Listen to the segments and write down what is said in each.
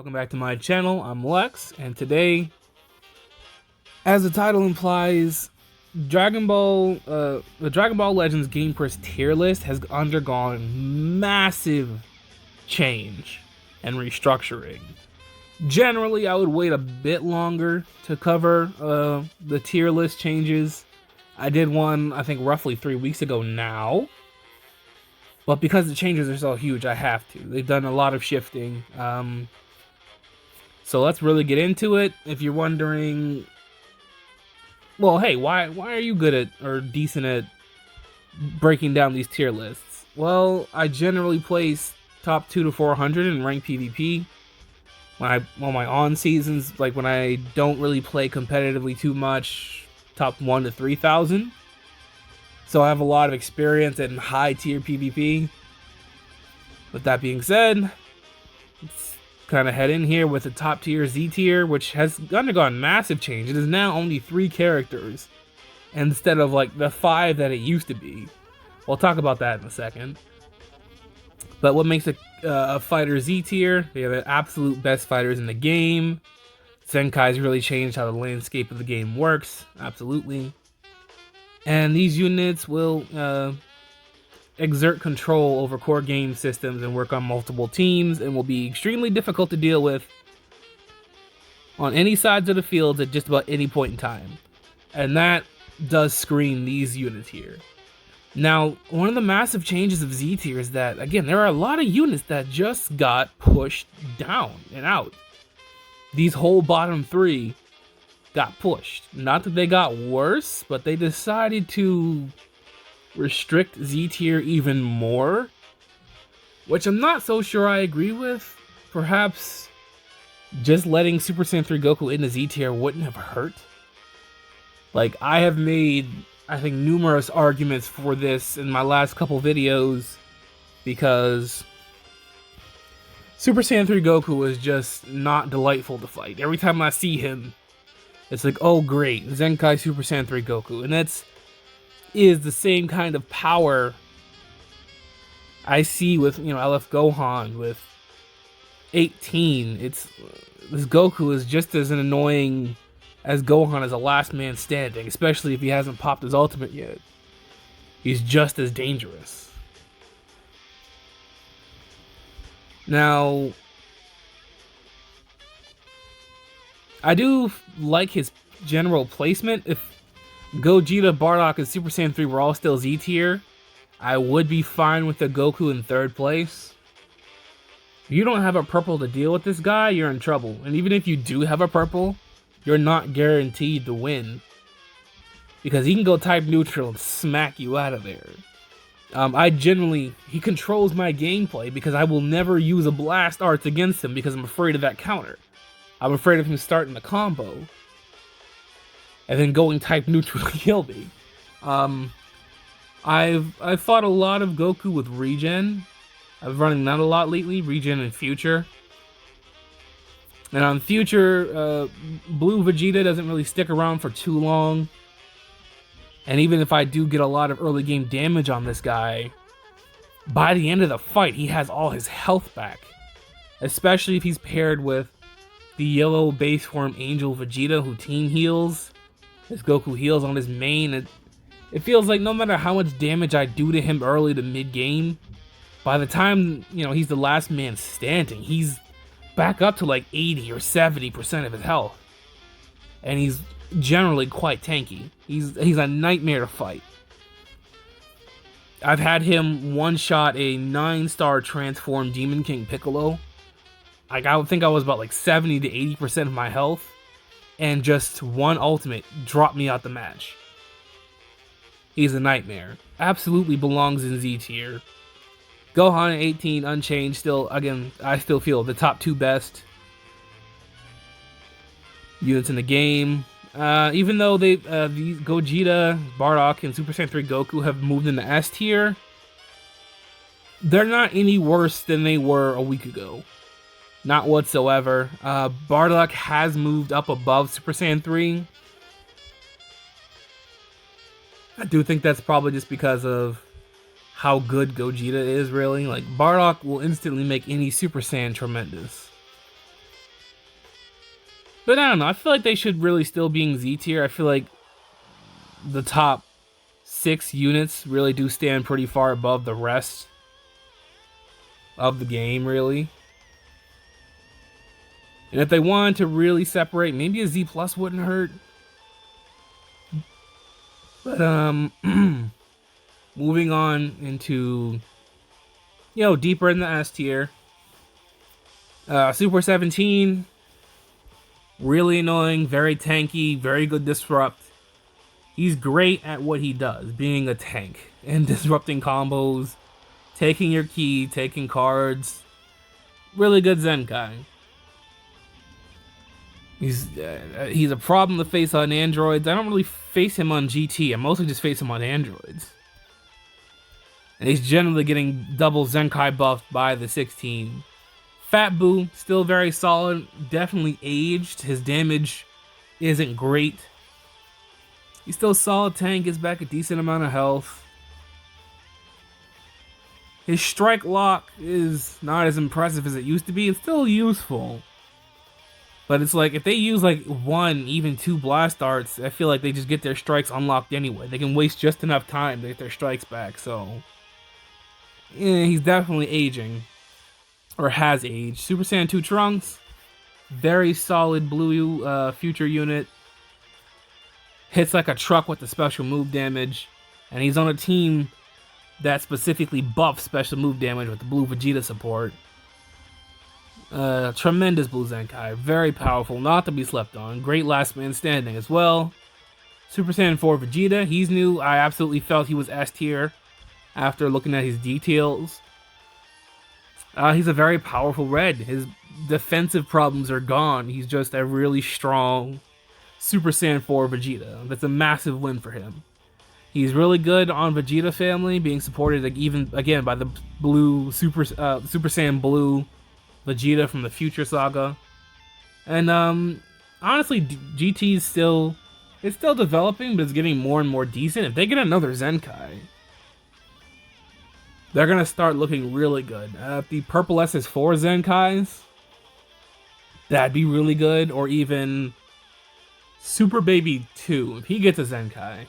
Welcome back to my channel. I'm Lex, and today, as the title implies, the Dragon Ball Legends Gamepress tier list has undergone massive change and restructuring. Generally, I would wait a bit longer to cover the tier list changes. I did one, I think, roughly 3 weeks ago now. But because the changes are so huge, I have to. They've done a lot of shifting. So let's really get into it. If you're wondering, well, hey, why are you good at or decent at breaking down these tier lists? Well, I generally place top 2 to 400 in ranked PvP. On my on seasons, like when I don't really play competitively too much, top 1 to 3,000. So I have a lot of experience in high tier PvP. With that being said, let's kind of head in here with the top tier Z tier, which has undergone massive change. It is now only 3 characters instead of like the 5 that it used to be. We'll talk about that in a second. But what makes a Fighterz Z tier? They are the absolute best fighters in the game. Zenkai's really changed how the landscape of the game works. Absolutely. And these units will exert control over core game systems and work on multiple teams, and will be extremely difficult to deal with on any sides of the field at just about any point in time. And that does scream these units here. Now, one of the massive changes of Z tier is that, again, there are a lot of units that just got pushed down and out. These whole bottom 3 got pushed. Not that they got worse, but they decided to restrict Z tier even more, which I'm not so sure I agree with. Perhaps just letting Super Saiyan 3 Goku into Z tier wouldn't have hurt. Like, I have made, I think, numerous arguments for this in my last couple videos, because Super Saiyan 3 Goku is just not delightful to fight. Every time I see him, it's like, oh great, Zenkai Super Saiyan 3 Goku. And is the same kind of power I see with, LF Gohan, with 18. This Goku is just as annoying as Gohan as a last man standing, especially if he hasn't popped his ultimate yet. He's just as dangerous. Now, I do like his general placement. If Vegeta, Bardock, and Super Saiyan 3 were all still Z tier, I would be fine with the Goku in 3rd place. If you don't have a purple to deal with this guy, you're in trouble. And even if you do have a purple, you're not guaranteed to win, because he can go type neutral and smack you out of there. He controls my gameplay because I will never use a blast arts against him because I'm afraid of that counter. I'm afraid of him starting a combo and then going type neutral to kill me. I've fought a lot of Goku with regen. I've been running that a lot lately, regen and future. And on future, blue Vegeta doesn't really stick around for too long. And even if I do get a lot of early game damage on this guy, by the end of the fight, he has all his health back. Especially if he's paired with the yellow base form Angel Vegeta, who team heals. As Goku heals on his main, it feels like no matter how much damage I do to him early to mid game, by the time he's the last man standing, he's back up to like 80 or 70% of his health, and he's generally quite tanky. He's a nightmare to fight. I've had him one-shot a 9-star transformed Demon King Piccolo. Like, I would think I was about like 70 to 80% of my health, and just one ultimate dropped me out the match. He's a nightmare. Absolutely belongs in Z tier. Gohan at 18, unchanged. Still, again, I still feel the top 2 best units in the game. Even though these Gogeta, Bardock, and Super Saiyan 3 Goku have moved into S tier, they're not any worse than they were a week ago. Not whatsoever. Bardock has moved up above Super Saiyan 3. I do think that's probably just because of how good Gogeta is, really. Like, Bardock will instantly make any Super Saiyan tremendous. But I don't know, I feel like they should really still be in Z tier. I feel like the top 6 units really do stand pretty far above the rest of the game, really. And if they wanted to really separate, maybe a Z plus wouldn't hurt. But moving on into, you know, deeper in the S tier. Super 17, really annoying, very tanky, very good disrupt. He's great at what he does, being a tank and disrupting combos, taking your key, taking cards. Really good Zenkai. He's a problem to face on androids. I don't really face him on GT. I mostly just face him on androids. And he's generally getting double Zenkai buffed by the 16. Fat Boo, still very solid. Definitely aged. His damage isn't great. He's still a solid tank. Gets back a decent amount of health. His strike lock is not as impressive as it used to be. It's still useful. But it's like, if they use like 1, even 2 blast arts, I feel like they just get their strikes unlocked anyway. They can waste just enough time to get their strikes back, so... yeah, he's definitely aging. Or has aged. Super Saiyan 2 Trunks, very solid blue future unit. Hits like a truck with the special move damage. And he's on a team that specifically buffs special move damage with the blue Vegeta support. Tremendous blue Zenkai, very powerful, not to be slept on. Great last man standing as well. Super Saiyan 4 Vegeta, he's new. I absolutely felt he was S tier after looking at his details. He's a very powerful red. His defensive problems are gone. He's just a really strong Super Saiyan 4 Vegeta. That's a massive win for him. He's really good on Vegeta family, being supported like, even again by the blue Super Saiyan Blue Vegeta from the Future Saga. And honestly, GT is still developing, but it's getting more and more decent. If they get another Zenkai, they're gonna start looking really good. The purple SS4 Zenkais, that'd be really good. Or even Super Baby 2, if he gets a Zenkai,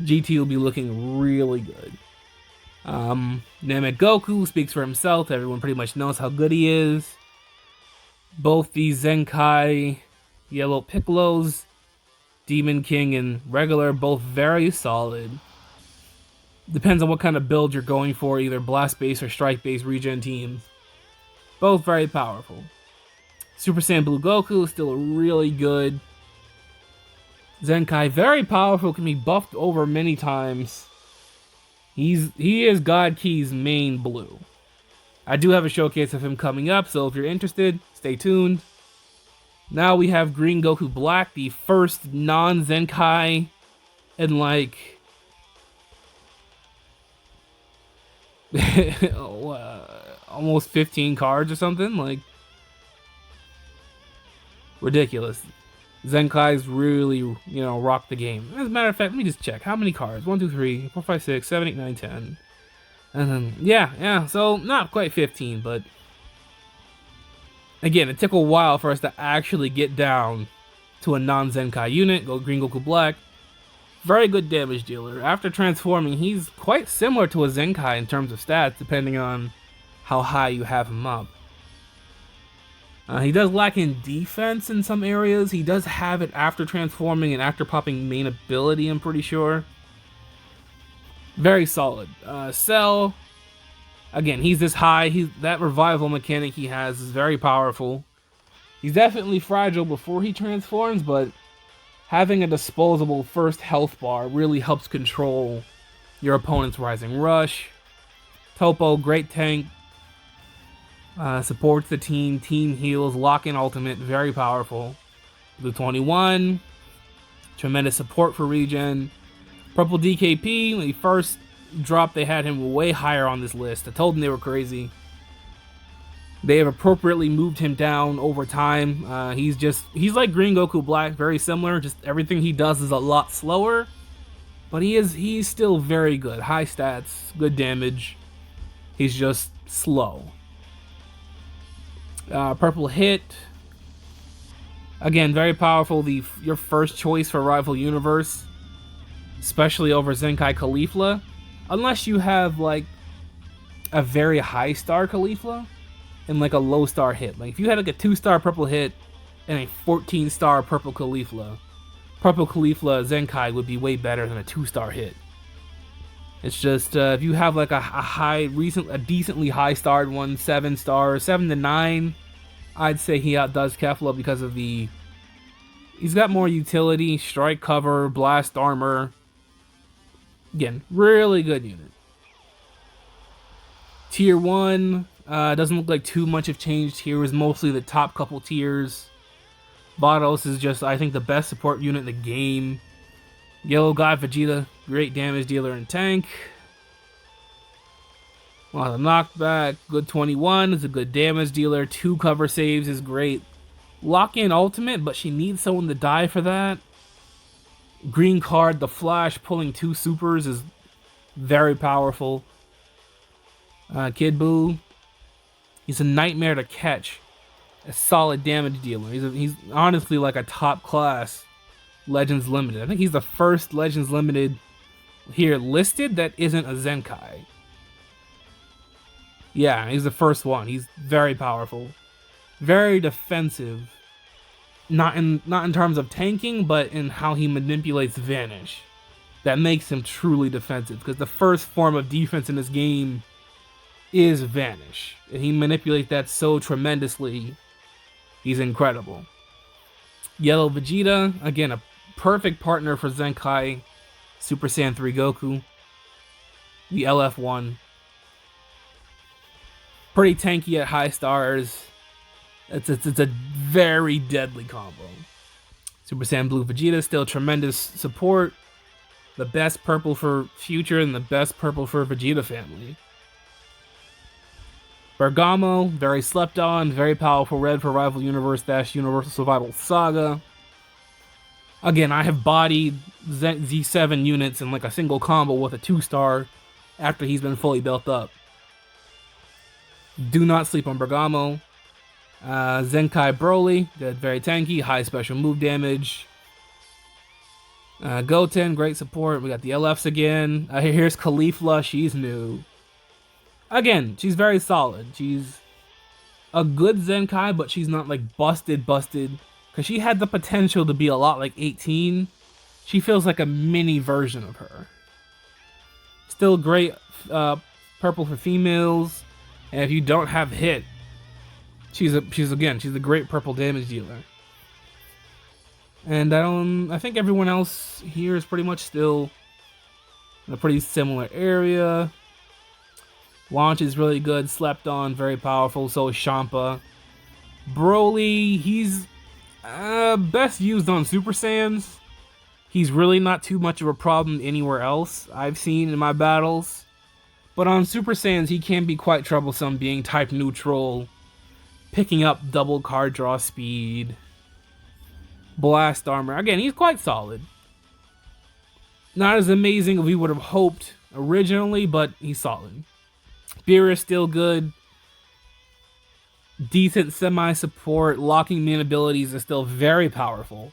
GT will be looking really good. Namek Goku speaks for himself. Everyone pretty much knows how good he is. Both these Zenkai Yellow Piccolos, Demon King and regular, both very solid. Depends on what kind of build you're going for, either blast base or strike base regen teams. Both very powerful. Super Saiyan Blue Goku, still really good. Zenkai, very powerful, can be buffed over many times. He is God Key's main blue. I do have a showcase of him coming up, so if you're interested, stay tuned. Now we have Green Goku Black, the first non-Zenkai in like... almost 15 cards or something, like... ridiculous. Zenkai's really, you know, rock the game. As a matter of fact, let me just check. How many cards? 1, 2, 3, 4, 5, 6, 7, 8, 9, 10. And then, yeah, so not quite 15, but... again, it took a while for us to actually get down to a non-Zenkai unit. Go Green Goku Black. Very good damage dealer. After transforming, he's quite similar to a Zenkai in terms of stats, depending on how high you have him up. He does lack in defense in some areas. He does have it after transforming and after popping main ability, I'm pretty sure. Very solid. Cell, again, he's this high. That revival mechanic he has is very powerful. He's definitely fragile before he transforms, but having a disposable first health bar really helps control your opponent's rising rush. Topo, great tank. Supports the team heals, lock-in ultimate, very powerful. Blue 21, tremendous support for regen. Purple DKP, when he first dropped, they had him way higher on this list. I told them they were crazy. They have appropriately moved him down over time. He's like Green Goku Black, very similar, just everything he does is a lot slower. But he's still very good. High stats, good damage. He's just slow. Purple hit. Again, very powerful. Your first choice for rival universe, especially over Zenkai Caulifla, unless you have like a very high star Caulifla and like a low star hit. Like if you had like a 2-star purple hit and a 14-star purple Caulifla Zenkai would be way better than a 2-star hit. It's just if you have like a decently high starred one, 7 stars, 7 to 9, I'd say he outdoes Kefla because of he's got more utility, strike cover, blast armor. Again, really good unit. Tier 1, doesn't look like too much have changed here. Is mostly the top couple tiers. Vados is just, I think, the best support unit in the game. Yellow God Vegeta, great damage dealer and tank. Well, the knockback, good 21, is a good damage dealer. 2 cover saves is great. Lock-in ultimate, but she needs someone to die for that. Green card, the Flash, pulling 2 supers is very powerful. Kid Buu, he's a nightmare to catch. A solid damage dealer. He's honestly like a top class Legends Limited. I think he's the first Legends Limited here listed that isn't a Zenkai. Yeah, he's the first one. He's very powerful, very defensive. Not in terms of tanking, but in how he manipulates Vanish. That makes him truly defensive, because the first form of defense in this game is Vanish, and he manipulates that so tremendously. He's incredible. Yellow Vegeta, again, a perfect partner for Zenkai Super Saiyan 3 Goku. The LF1. Pretty tanky at high stars. It's a very deadly combo. Super Saiyan Blue Vegeta, still tremendous support. The best purple for Future and the best purple for Vegeta family. Bergamo, very slept on, very powerful red for Rival Universe - Universal Survival Saga. Again, I have bodied Z7 units in like a single combo with a 2-star after he's been fully built up. Do not sleep on Bergamo. Zenkai Broly, very tanky, high special move damage. Goten, great support. We got the LFs again. Here's Caulifla, she's new. Again, she's very solid. She's a good Zenkai, but she's not like busted. Because she had the potential to be a lot like 18. She feels like a mini version of her. Still great purple for females. And if you don't have hit, she's a great purple damage dealer. And I think everyone else here is pretty much still in a pretty similar area. Launch is really good, slept on, very powerful. So is Champa. Broly, he's best used on Super Saiyans. He's really not too much of a problem anywhere else I've seen in my battles. But on Super Saiyans, he can be quite troublesome, being type neutral, picking up double card draw speed, blast armor. Again, he's quite solid. Not as amazing as we would have hoped originally, but he's solid. Beerus still good. Decent semi-support. Locking main abilities is still very powerful.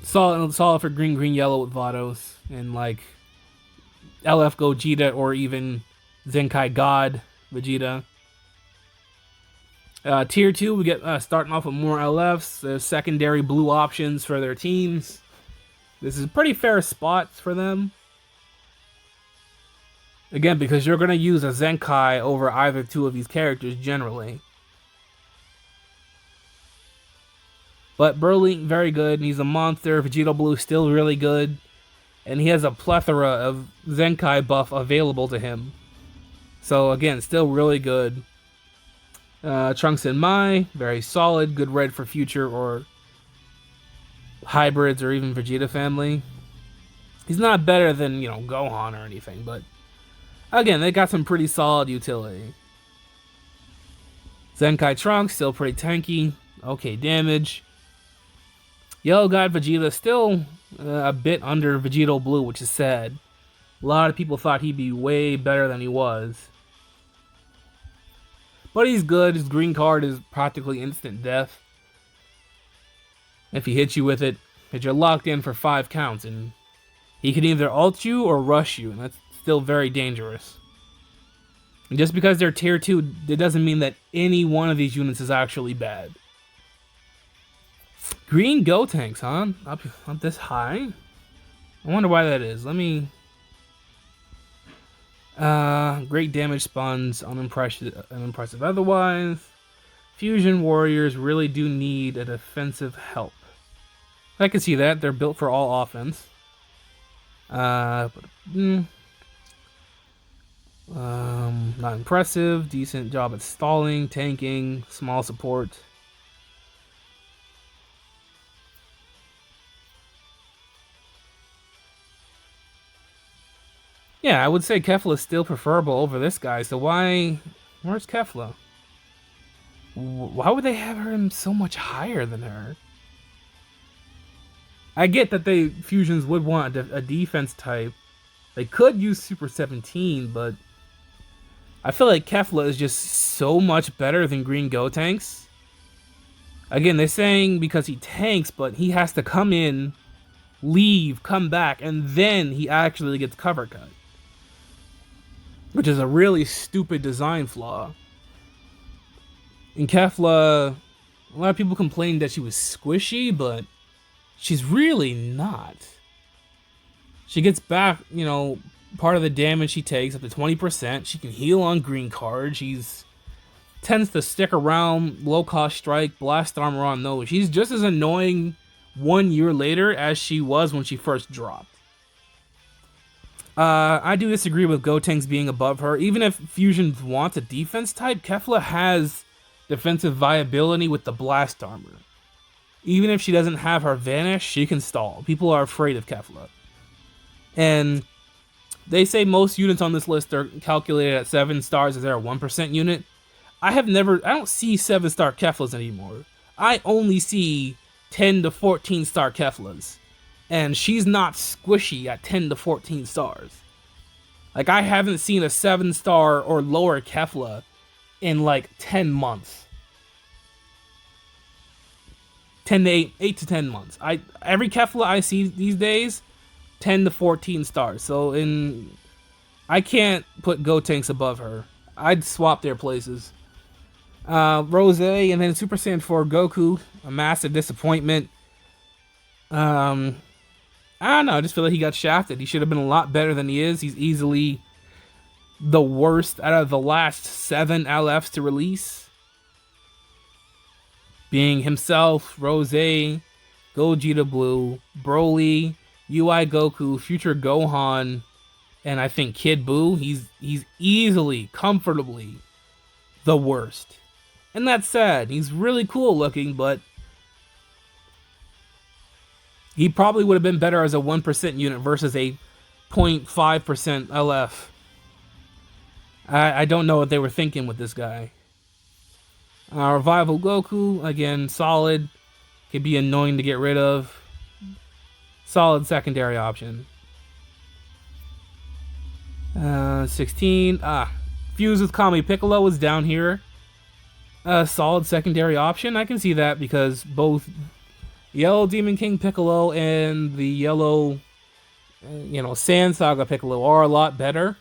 Solid for green, yellow with Vados. And like LF Gogeta or even Zenkai God Vegeta. Tier 2, we get starting off with more LFs. There's secondary blue options for their teams. This is pretty fair spots for them. Again, because you're going to use a Zenkai over either 2 of these characters generally. But Broly, very good. He's a monster. Vegito Blue, still really good. And he has a plethora of Zenkai buff available to him. So again, still really good. Trunks and Mai, very solid. Good red for future or hybrids or even Vegeta family. He's not better than, Gohan or anything, but again, they got some pretty solid utility. Zenkai Trunks, still pretty tanky. Okay damage. Yellow God Vegeta, still a bit under Vegito Blue, which is sad. A lot of people thought he'd be way better than he was. But he's good. His green card is practically instant death. If he hits you with it, because you're locked in for 5 counts, and he can either ult you or rush you, and that's still very dangerous. And just because they're tier 2, it doesn't mean that any one of these units is actually bad. Green Gotenks, huh? Up this high? I wonder why that is. Let me... great damage spawns, unimpressive otherwise. Fusion warriors really do need a defensive help. I can see that. They're built for all offense. Not impressive. Decent job at stalling, tanking, small support. Yeah, I would say Kefla is still preferable over this guy, so why... Where's Kefla? Why would they have him so much higher than her? I get that fusions would want a defense type. They could use Super 17, but... I feel like Kefla is just so much better than Green Gotenks. Again, they're saying because he tanks, but he has to come in, leave, come back, and then he actually gets cover cut. Which is a really stupid design flaw. In Kefla, a lot of people complained that she was squishy, but she's really not. She gets back, you know, part of the damage she takes, up to 20%. She can heal on green card. She's tends to stick around, low cost strike, blast armor on those. She's just as annoying 1 year later as she was when she first dropped. I do disagree with Gotenks being above her. Even if Fusions wants a defense type, Kefla has defensive viability with the blast armor. Even if she doesn't have her vanish, she can stall. People are afraid of Kefla. And they say most units on this list are calculated at 7 stars. Is there a 1% unit? I don't see 7-star Keflas anymore. I only see 10 to 14 star Keflas. And she's not squishy at 10 to 14 stars. Like, I haven't seen a 7-star or lower Kefla in like 10 months. 8 to 10 months. Every Kefla I see these days, 10 to 14 stars. So I can't put Gotenks above her. I'd swap their places. Rose and then Super Saiyan 4 Goku, a massive disappointment. I don't know, I just feel like he got shafted. He should have been a lot better than he is. He's easily the worst out of the last 7 LFs to release. Being himself, Rose, Gogeta Blue, Broly, UI Goku, Future Gohan, and I think Kid Buu. He's easily, comfortably the worst. And that's sad. He's really cool looking, but he probably would have been better as a 1% unit versus a 0.5% LF. I don't know what they were thinking with this guy. Revival Goku, again, solid. Could be annoying to get rid of. Solid secondary option. 16. Fuse with Kami Piccolo is down here. Solid secondary option. I can see that because both Yellow Demon King Piccolo and the Yellow, Sand Saga Piccolo are a lot better.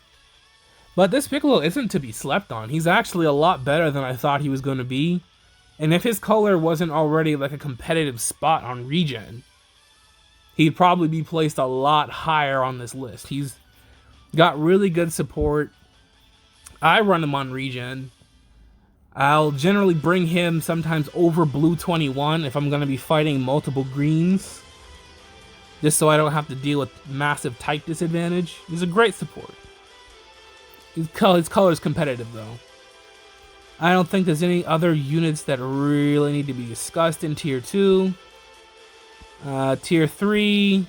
But this Piccolo isn't to be slept on. He's actually a lot better than I thought he was going to be. And if his color wasn't already like a competitive spot on Regen, he'd probably be placed a lot higher on this list. He's got really good support. I run him on Regen. I'll generally bring him sometimes over Blue 21 if I'm going to be fighting multiple greens, just so I don't have to deal with massive type disadvantage. He's a great support. His color is competitive, though. I don't think there's any other units that really need to be discussed in Tier 2. Tier 3.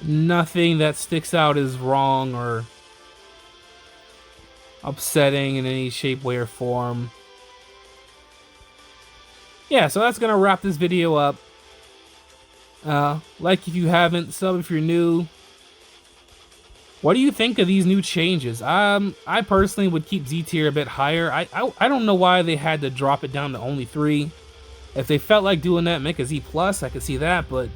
Nothing that sticks out as wrong or upsetting in any shape, way, or form. Yeah, so that's going to wrap this video up. Like if you haven't, sub if you're new. What do you think of these new changes? I personally would keep Z tier a bit higher. I don't know why they had to drop it down to only 3. If they felt like doing that, make a Z plus, I could see that, but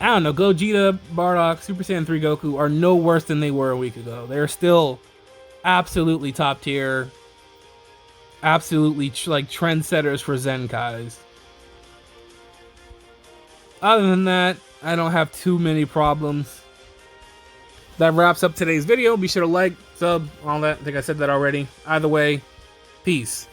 I don't know. Gogeta, Bardock, Super Saiyan 3 Goku are no worse than they were a week ago. They're still absolutely top tier, absolutely like trendsetters for Zenkais. Other than that, I don't have too many problems. That wraps up today's video. Be sure to like, sub, all that. I think I said that already. Either way, peace.